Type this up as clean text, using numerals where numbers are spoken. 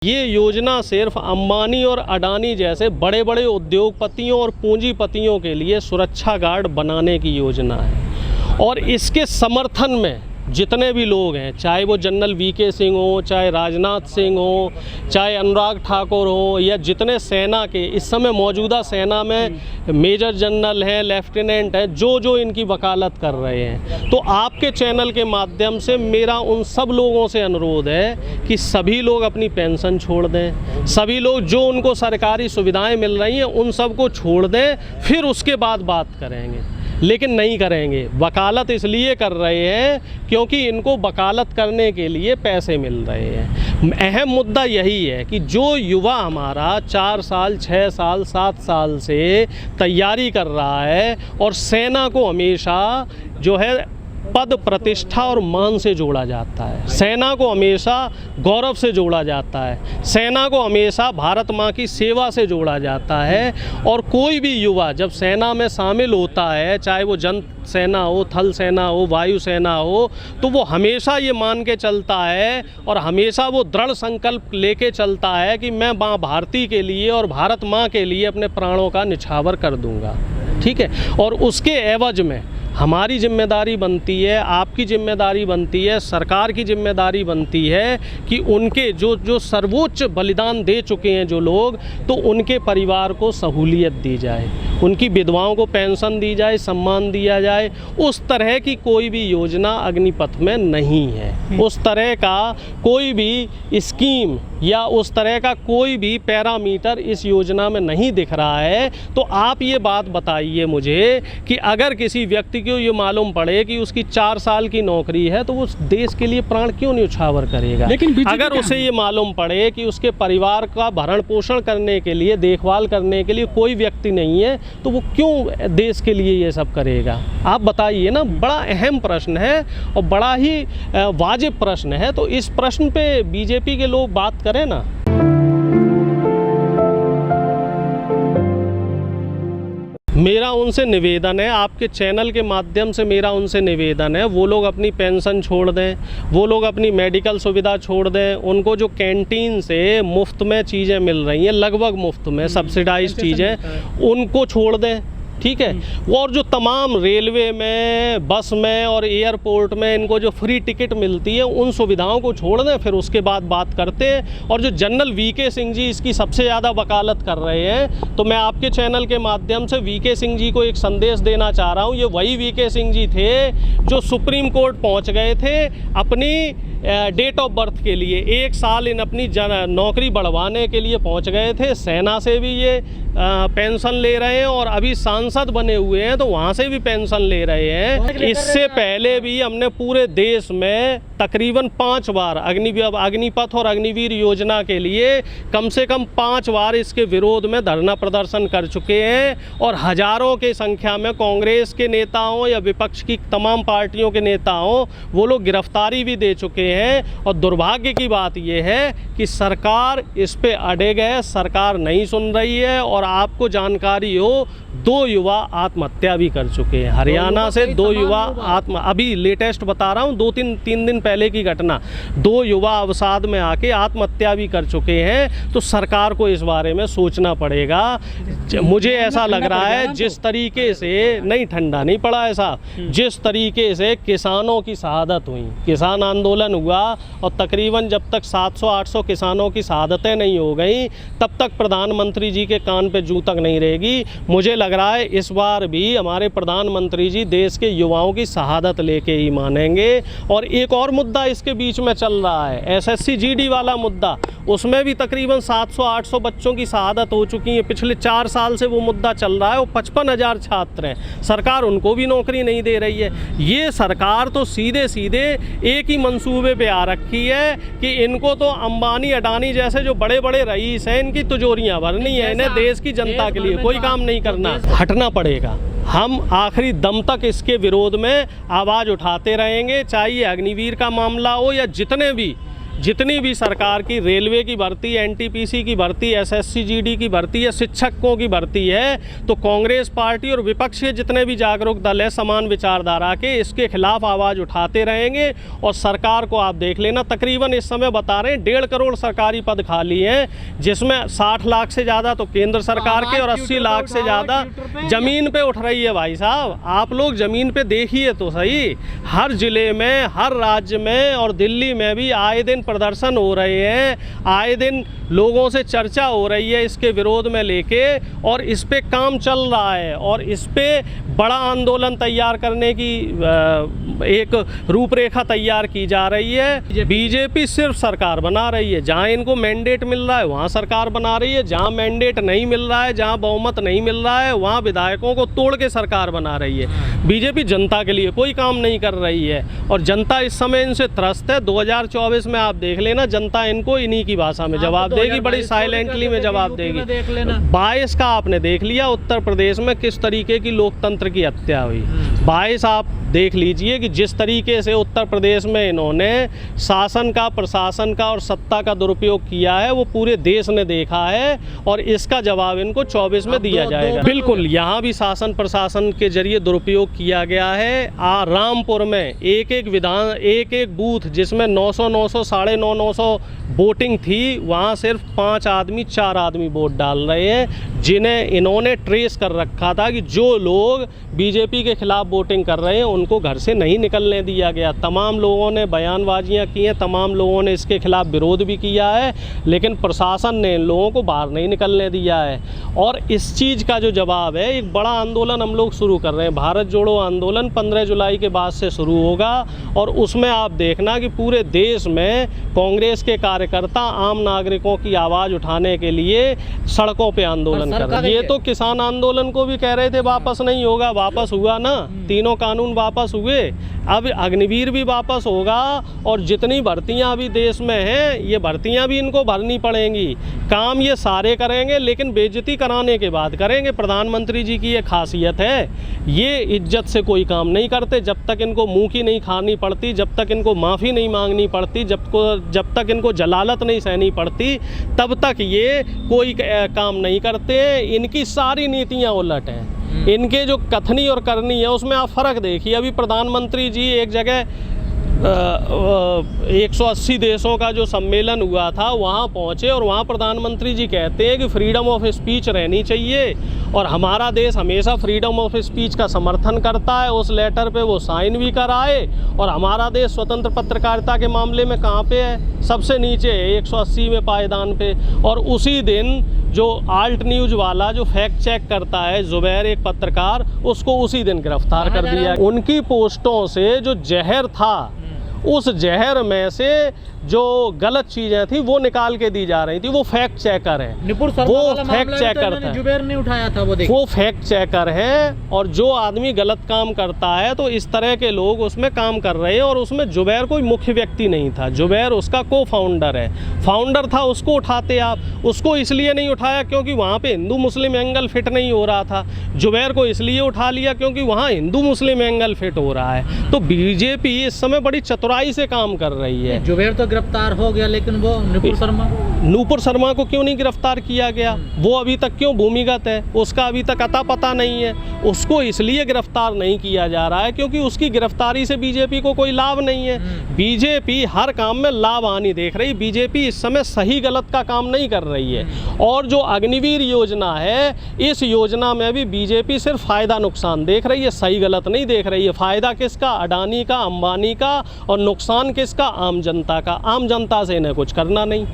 ये योजना सिर्फ अंबानी और अडानी जैसे बड़े बड़े उद्योगपतियों और पूंजीपतियों के लिए सुरक्षा गार्ड बनाने की योजना है। और इसके समर्थन में जितने भी लोग हैं, चाहे वो जनरल वीके सिंह हो, चाहे राजनाथ सिंह हो, चाहे अनुराग ठाकुर हो, या जितने सेना के इस समय मौजूदा सेना में मेजर जनरल हैं, लेफ्टिनेंट हैं, जो इनकी वकालत कर रहे हैं, तो आपके चैनल के माध्यम से मेरा उन सब लोगों से अनुरोध है कि सभी लोग अपनी पेंशन छोड़ दें। सभी लोग जो उनको सरकारी सुविधाएं मिल रही हैं उन सब को छोड़ दें, फिर उसके बाद बात करेंगे। लेकिन नहीं करेंगे। वकालत इसलिए कर रहे हैं क्योंकि इनको वकालत करने के लिए पैसे मिल रहे हैं। अहम मुद्दा यही है कि जो युवा हमारा 4 साल, 6 साल, 7 साल से तैयारी कर रहा है और सेना को हमेशा जो है पद, प्रतिष्ठा और मान से जोड़ा जाता है, सेना को हमेशा गौरव से जोड़ा जाता है, सेना को हमेशा भारत माँ की सेवा से जोड़ा जाता है। और कोई भी युवा जब सेना में शामिल होता है, चाहे वो जन सेना हो, थल सेना हो, वायु सेना हो, तो वो हमेशा ये मान के चलता है और हमेशा वो दृढ़ संकल्प लेके चलता है कि मैं माँ भारती के लिए और भारत माँ के लिए अपने प्राणों का निछावर कर दूँगा। ठीक है। और उसके एवज में हमारी जिम्मेदारी बनती है, आपकी जिम्मेदारी बनती है, सरकार की जिम्मेदारी बनती है कि उनके जो सर्वोच्च बलिदान दे चुके हैं जो लोग, तो उनके परिवार को सहूलियत दी जाए, उनकी विधवाओं को पेंशन दी जाए, सम्मान दिया जाए। उस तरह की कोई भी योजना अग्निपथ में नहीं है, उस तरह का कोई भी स्कीम या उस तरह का कोई भी पैरामीटर इस योजना में नहीं दिख रहा है। तो आप ये बात बताइए मुझे कि अगर किसी व्यक्ति को ये मालूम पड़े कि उसकी 4 साल की नौकरी है तो वो देश के लिए प्राण क्यों न्यौछावर करेगा। लेकिन अगर उसे ये मालूम पड़े कि उसके परिवार का भरण पोषण करने के लिए, देखभाल करने के लिए कोई व्यक्ति नहीं है, तो वो क्यों देश के लिए ये सब करेगा। आप बताइए ना। बड़ा अहम प्रश्न है और बड़ा ही वाजिब प्रश्न है। तो इस प्रश्न पे बीजेपी के लोग बात करें ना। मेरा उनसे निवेदन है, आपके चैनल के माध्यम से मेरा उनसे निवेदन है, वो लोग अपनी पेंशन छोड़ दें, वो लोग अपनी मेडिकल सुविधा छोड़ दें। उनको जो कैंटीन से मुफ्त में चीज़ें मिल रही हैं, लगभग मुफ्त में सब्सिडाइज चीज़ें, उनको छोड़ दें। ठीक है। और जो तमाम रेलवे में, बस में और एयरपोर्ट में इनको जो फ्री टिकट मिलती है, उन सुविधाओं को छोड़ दें, फिर उसके बाद बात करते हैं। और जो जनरल वीके सिंह जी इसकी सबसे ज़्यादा वकालत कर रहे हैं, तो मैं आपके चैनल के माध्यम से वीके सिंह जी को एक संदेश देना चाह रहा हूँ। ये वही वीके सिंह जी थे जो सुप्रीम कोर्ट पहुँच गए थे अपनी डेट ऑफ बर्थ के लिए, 1 साल इन अपनी नौकरी बढ़वाने के लिए पहुंच गए थे। सेना से भी ये पेंशन ले रहे हैं और अभी सांसद बने हुए हैं तो वहाँ से भी पेंशन ले रहे हैं। इससे पहले भी हमने पूरे देश में तकरीबन 5 बार अग्निपथ और अग्निवीर योजना के लिए कम से कम 5 बार इसके विरोध में धरना प्रदर्शन कर चुके हैं। और हज़ारों के संख्या में कांग्रेस के नेताओं या विपक्ष की तमाम पार्टियों के नेताओं, वो लोग गिरफ्तारी भी दे चुके हैं। और दुर्भाग्य की बात यह है कि सरकार इस पे अड़े गए, सरकार नहीं सुन रही है। और आपको जानकारी हो, 2 युवा आत्महत्या भी कर चुके हैं। हरियाणा से 2 युवा अभी लेटेस्ट बता रहा हूँ, 2-3 दिन पहले की घटना, 2 युवा अवसाद में आके आत्महत्या भी कर चुके हैं। तो सरकार को इस बारे में सोचना पड़ेगा। मुझे ऐसा लग रहा है जिस तरीके से, नहीं ठंडा नहीं पड़ा ऐसा, जिस तरीके से किसानों की शहादत हुई, किसान आंदोलन हुआ और तकरीबन जब तक 700-800 किसानों की शहादतें नहीं हो गई तब तक प्रधानमंत्री जी के कान पे जूं तक नहीं रहेगी। मुझे लग रहा है इस बार भी हमारे प्रधानमंत्री जी देश के युवाओं की शहादत लेके ही मानेंगे। और एक और मुद्दा इसके बीच में चल रहा है, एसएससी जीडी वाला मुद्दा, उसमें भी तकरीबन 700-800 बच्चों की शहादत हो चुकी है। पिछले 4 साल से वो मुद्दा चल रहा है। वो 55,000 छात्र हैं, सरकार उनको भी नौकरी नहीं दे रही है। ये सरकार तो सीधे सीधे एक ही मंसूबे पे आ रखी है कि इनको तो अंबानी अडानी जैसे जो बड़े बड़े रईस हैं, इनकी तिजोरियां भरनी है, इन्हें देश की जनता के लिए कोई काम नहीं करना। हटना पड़ेगा। हम आखिरी दम तक इसके विरोध में आवाज़ उठाते रहेंगे, चाहे ये अग्निवीर का मामला हो या जितने भी जितनी भी सरकार की रेलवे की भर्ती, एनटीपीसी की भर्ती, एसएससी जीडी की भर्ती है, शिक्षकों की भर्ती है, तो कांग्रेस पार्टी और विपक्ष के जितने भी जागरूक दल है समान विचारधारा के, इसके खिलाफ आवाज़ उठाते रहेंगे। और सरकार को आप देख लेना, तकरीबन इस समय बता रहे हैं 1.5 करोड़ सरकारी पद खाली हैं, जिसमें 60 लाख से ज़्यादा तो केंद्र सरकार के और 80 लाख से ज़्यादा ज़मीन पे उठ रही है। भाई साहब, आप लोग ज़मीन पे देखिए तो सही, हर ज़िले में, हर राज्य में और दिल्ली में भी आए दिन प्रदर्शन हो रहे हैं, आए दिन लोगों से चर्चा हो रही है इसके विरोध में लेके, और इस पे काम चल रहा है और इस पे बड़ा आंदोलन तैयार करने की एक रूपरेखा तैयार की जा रही है। बीजेपी सिर्फ सरकार बना रही है, जहां इनको मैंडेट मिल रहा है वहां सरकार बना रही है, जहां मैंडेट नहीं मिल रहा है, जहां बहुमत नहीं मिल रहा है, वहां विधायकों को तोड़ के सरकार बना रही है। बीजेपी जनता के लिए कोई काम नहीं कर रही है और जनता इस समय इनसे त्रस्त है। 2024 में आप देख लेना, जनता इनको इन्हीं की भाषा में जवाब देगी, बड़ी साइलेंटली में जवाब देगी। 22 का आपने देख लिया उत्तर प्रदेश में किस तरीके की लोकतंत्र की हत्या हुई। 22 आप देख लीजिए कि जिस तरीके से उत्तर प्रदेश में इन्होंने शासन का, प्रशासन का और सत्ता का दुरुपयोग किया है, वो पूरे देश ने देखा है और इसका जवाब इनको 24 में दिया जाएगा। बिल्कुल, यहाँ भी शासन प्रशासन के जरिए दुरुपयोग किया गया है। रामपुर में एक एक बूथ जिसमें 900 साढ़े 900 वोटिंग थी, वहाँ सिर्फ 5 आदमी 4 आदमी वोट डाल रहे हैं, जिन्हें इन्होंने ट्रेस कर रखा था कि जो लोग बीजेपी के खिलाफ वोटिंग कर रहे हैं उनको घर से नहीं निकलने दिया गया। तमाम लोगों ने बयानबाजियां की हैं, तमाम लोगों ने इसके खिलाफ विरोध भी किया है, लेकिन प्रशासन ने इन लोगों को बाहर नहीं निकलने दिया है। और इस चीज़ का जो जवाब है, एक बड़ा आंदोलन हम लोग शुरू कर रहे हैं। भारत जोड़ो आंदोलन 15 जुलाई के बाद से शुरू होगा और उसमें आप देखना कि पूरे देश में कांग्रेस के कार्यकर्ता आम नागरिकों की आवाज़ उठाने के लिए सड़कों पे आंदोलन कर रहे हैं। ये तो किसान आंदोलन को भी कह रहे थे वापस नहीं होगा, वापस हुआ ना, तीनों कानून वापस हुए, अब अग्निवीर भी वापस होगा और जितनी भर्तियां अभी देश में हैं ये भर्तियां भी इनको भरनी पड़ेंगी। काम ये सारे करेंगे लेकिन बेइज्जती कराने के बाद करेंगे। प्रधानमंत्री जी की ये खासियत है, ये इज्जत से कोई काम नहीं करते। जब तक इनको मुंह की नहीं खानी पड़ती, जब तक इनको माफ़ी नहीं मांगनी पड़ती, जब तक इनको जलालत नहीं सहनी पड़ती, तब तक ये कोई काम नहीं करते हैं। इनकी सारी नीतियाँ उलट हैं। इनके जो कथनी और करनी है उसमें आप फ़र्क देखिए। अभी प्रधानमंत्री जी एक जगह 180 देशों का जो सम्मेलन हुआ था वहाँ पहुँचे और वहाँ प्रधानमंत्री जी कहते हैं कि फ्रीडम ऑफ स्पीच रहनी चाहिए और हमारा देश हमेशा फ्रीडम ऑफ स्पीच का समर्थन करता है। उस लेटर पे वो साइन भी कराए और हमारा देश स्वतंत्र पत्रकारिता के मामले में कहाँ पे है, सबसे नीचे है 180 में पायदान पे। और उसी दिन जो आल्ट न्यूज़ वाला जो फैक्ट चेक करता है जुबैर, एक पत्रकार, उसको उसी दिन गिरफ्तार कर दिया। उनकी पोस्टों से जो जहर था, उस जहर में से जो गलत चीजें थी वो निकाल के दी जा रही थी। वो फैक्ट चेकर है, वो फैक्ट चेकर था, जुबैर ने उठाया था वो फैक्ट चेकर है। और जो आदमी गलत काम करता है तो इस तरह के लोग उसमें काम कर रहे हैं। और उसमें जुबैर कोई मुख्य व्यक्ति नहीं था, जुबैर उसका को फाउंडर है, फाउंडर था, उसको उठाते आप। उसको इसलिए नहीं उठाया क्योंकि वहाँ पे हिंदू मुस्लिम एंगल फिट नहीं हो रहा था, जुबैर को इसलिए उठा लिया क्योंकि वहाँ हिंदू मुस्लिम एंगल फिट हो रहा है। तो बीजेपी इस समय बड़ी चतुराई से काम कर रही है। जुबैर तो गिरफ्तार हो गया, लेकिन वो नूपुर शर्मा को क्यों नहीं गिरफ्तार किया गया? वो अभी तक क्यों भूमिगत है? उसका अभी तक अता पता नहीं है। उसको इसलिए गिरफ्तार नहीं किया जा रहा है क्योंकि उसकी गिरफ्तारी से बीजेपी को कोई लाभ नहीं है। बीजेपी हर काम में लाभ हानि देख रही। बीजेपी इस समय सही गलत का काम नहीं कर रही है। और जो अग्निवीर योजना है, इस योजना में भी बीजेपी सिर्फ फायदा नुकसान देख रही है, सही गलत नहीं देख रही है। फायदा किसका? अडानी का, अंबानी का, और नुकसान किसका? आम जनता का। आम जनता से इन्हें कुछ करना नहीं।